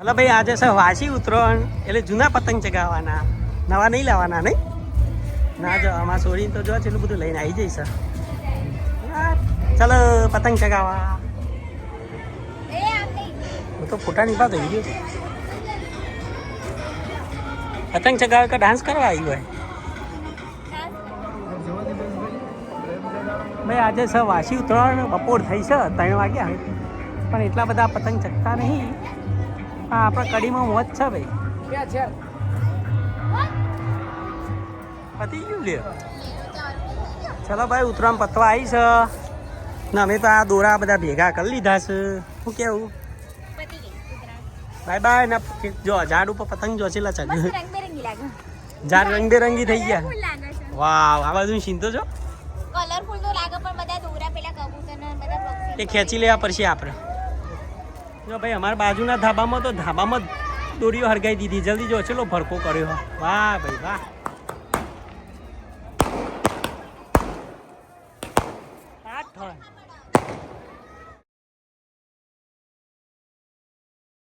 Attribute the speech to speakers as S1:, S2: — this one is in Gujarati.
S1: હલો ભાઈ, આજે છે વાસી ઉત્તરાયણ એટલે જૂના પતંગ ચગાવવાના, નવા નહીં લાવવાના નહીં ના. જો આમાં સોરીને તો જો એટલું બધું લઈને આવી જઈશ. ચાલો પતંગ ચગાવવા. હું તો ફોટા ની વાત થઈ ગયો. પતંગ ચગાવે કે ડાન્સ કરવા આવી હોય ભાઈ. આજે છે વાસી ઉત્તરાયણ, બપોર થઈ છે 3 વાગ્યા, પણ એટલા બધા પતંગ ચગતા નહીં. હા, આપણે કડીમાં મોજ છે ભાઈ. પતી ગયું લે. ચલો ભાઈ, ઉત્તરાયણ પતવા આવી છે ને અમે તો આ દોરા બધા ભેગા કરી લીધા છે. શું કેવું? Bye bye. ને જો ઝાડ ઉપર પતંગ જો છે લચક, ઝાડ રંગબેરંગી થઈ ગયા. વાવ, આ બાજુ સીન તો જો
S2: કલરફુલ તો લાગે, પણ બધા દોરા પેલા કબૂતર ને બધા પક્ષી
S1: એ ખેંચી લેવા પડશે આપણે. જો ભાઈ, અમારા બાજુના ધાબામાં તો ધાબામાં દોરીઓ હરગાઈ દીધી. જલ્દી જો ચલો ભરકો કર્યો. વાહ ભાઈ વાહ. આ